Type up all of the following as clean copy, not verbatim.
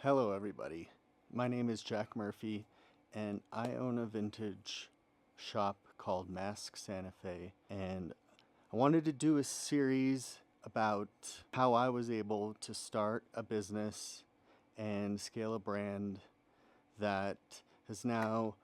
Hello everybody, my name is Jack Murphy and I own a vintage shop called Mask Santa Fe, and I wanted to do a series about how I was able to start a business and scale a brand that has now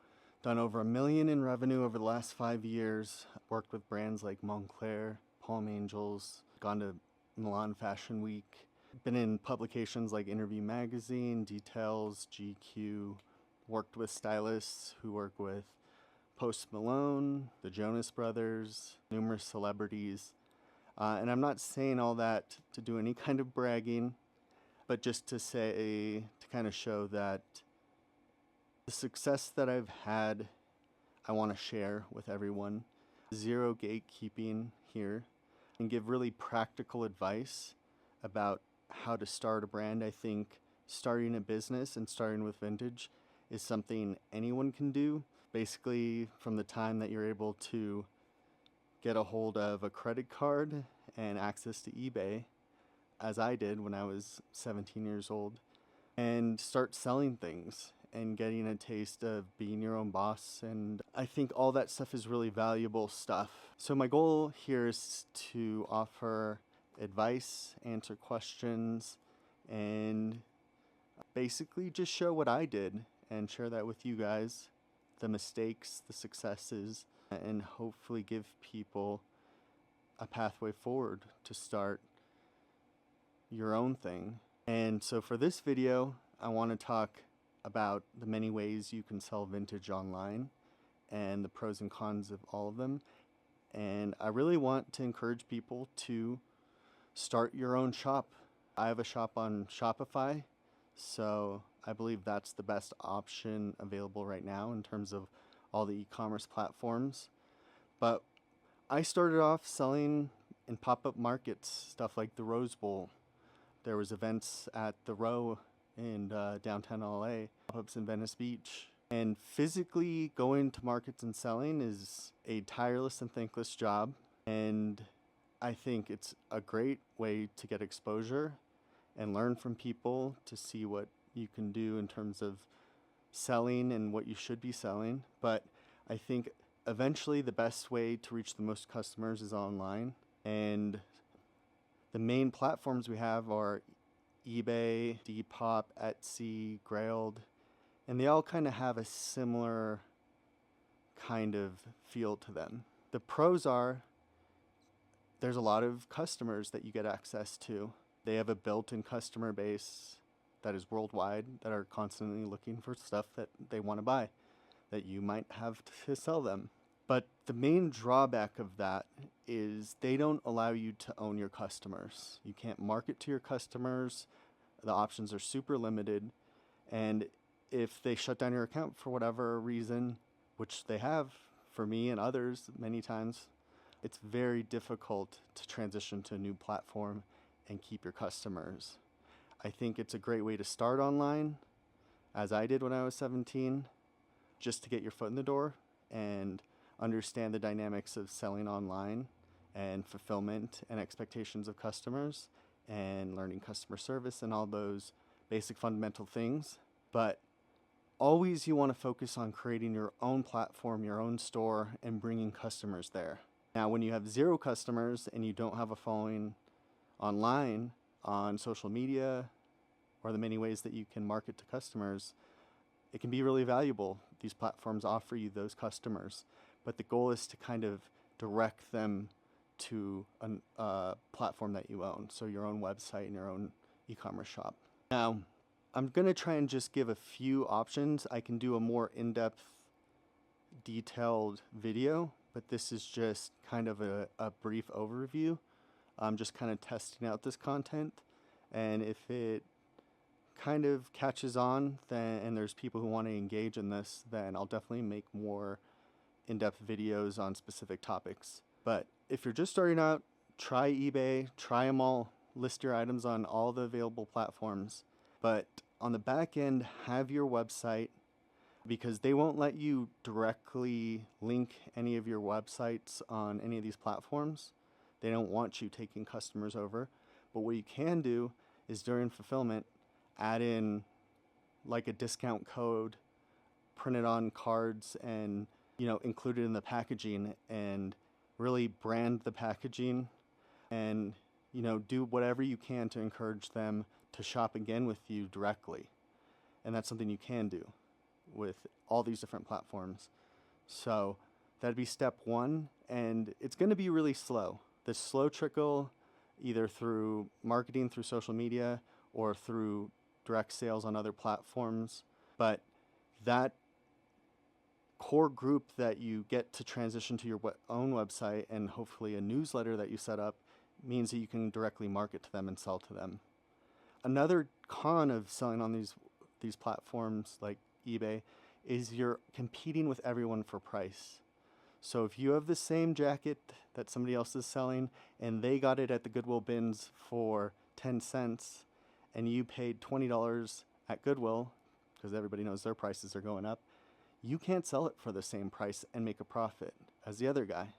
done over $1 million in revenue over the last 5 years. Worked with brands like Montclair, Palm Angels, gone to Milan Fashion Week, been in publications like Interview Magazine, Details, GQ, worked with stylists who work with Post Malone, the Jonas Brothers, numerous celebrities. And I'm not saying all that to do any kind of bragging, but just to kind of show that the success that I've had, I want to share with everyone. Zero gatekeeping here, and give really practical advice about how to start a brand. I think starting a business and starting with vintage is something anyone can do. Basically, from the time that you're able to get a hold of a credit card and access to eBay, as I did when I was 17 years old, and start selling things and getting a taste of being your own boss. And I think all that stuff is really valuable stuff. So my goal here is to offer advice, answer questions, and basically just show what I did and share that with you guys, the mistakes, the successes, and hopefully give people a pathway forward to start your own thing. And so for this video, I want to talk about the many ways you can sell vintage online and the pros and cons of all of them. And I really want to encourage people to start your own shop. I have a shop on Shopify, so I believe that's the best option available right now in terms of all the e-commerce platforms. But I started off selling in pop-up markets, stuff like the Rose Bowl. There was events at the Row in downtown LA, pop-ups in Venice Beach. And physically going to markets and selling is a tireless and thankless job. And I think it's a great way to get exposure and learn from people to see what you can do in terms of selling and what you should be selling. But I think eventually the best way to reach the most customers is online. And the main platforms we have are eBay, Depop, Etsy, Grailed, and they all kind of have a similar kind of feel to them. The pros are there's a lot of customers that you get access to. They have a built-in customer base that is worldwide that are constantly looking for stuff that they want to buy that you might have to sell them. But the main drawback of that is they don't allow you to own your customers. You can't market to your customers. The options are super limited. And if they shut down your account for whatever reason, which they have for me and others many times, it's very difficult to transition to a new platform and keep your customers. I think it's a great way to start online, as I did when I was 17, just to get your foot in the door and understand the dynamics of selling online and fulfillment and expectations of customers and learning customer service and all those basic fundamental things. But always you want to focus on creating your own platform, your own store, and bringing customers there. Now, when you have zero customers and you don't have a following online on social media or the many ways that you can market to customers, it can be really valuable. These platforms offer you those customers, but the goal is to kind of direct them to a platform that you own, so your own website and your own e-commerce shop. Now, I'm going to try and just give a few options. I can do a more in-depth, detailed video, but this is just kind of a brief overview. I'm just kind of testing out this content, and if it kind of catches on, and there's people who want to engage in this, then I'll definitely make more in-depth videos on specific topics. But if you're just starting out, try eBay, try them all, list your items on all the available platforms. But on the back end, have your website, because they won't let you directly link any of your websites on any of these platforms. They don't want you taking customers over. But what you can do is during fulfillment, add in like a discount code printed on cards and, included in the packaging, and really brand the packaging and, do whatever you can to encourage them to shop again with you directly. And that's something you can do with all these different platforms. So that'd be step one, and it's going to be really slow. The slow trickle, either through marketing through social media or through direct sales on other platforms. But that core group that you get to transition to your own website, and hopefully a newsletter that you set up, means that you can directly market to them and sell to them. Another con of selling on these platforms like eBay is you're competing with everyone for price. So if you have the same jacket that somebody else is selling and they got it at the Goodwill bins for 10 cents and you paid $20 at Goodwill, because everybody knows their prices are going up, you can't sell it for the same price and make a profit as the other guy.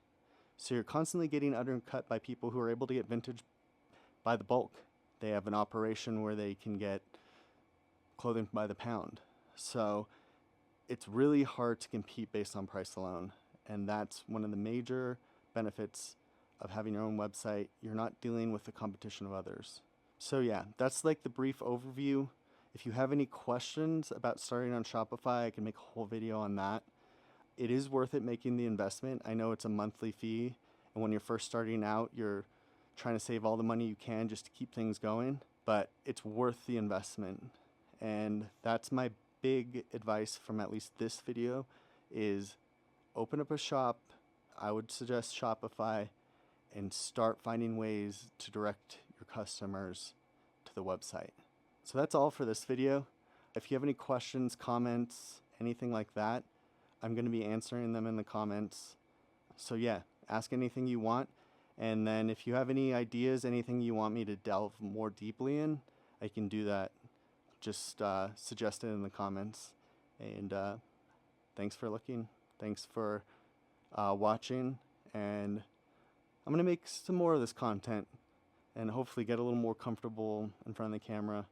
So you're constantly getting undercut by people who are able to get vintage by the bulk. They have an operation where they can get clothing by the pound. So it's really hard to compete based on price alone. And that's one of the major benefits of having your own website. You're not dealing with the competition of others. So yeah, that's like the brief overview. If you have any questions about starting on Shopify, I can make a whole video on that. It is worth it making the investment. I know it's a monthly fee, and when you're first starting out, you're trying to save all the money you can just to keep things going, but it's worth the investment. And that's my big advice from at least this video is open up a shop. I would suggest Shopify, and start finding ways to direct your customers to the website. So that's all for this video. If you have any questions, comments, anything like that, I'm going to be answering them in the comments. So yeah, ask anything you want. And then if you have any ideas, anything you want me to delve more deeply in, I can do that. Just suggest it in the comments. And thanks for looking. Thanks for watching. And I'm going to make some more of this content and hopefully get a little more comfortable in front of the camera.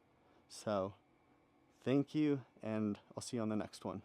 So thank you, and I'll see you on the next one.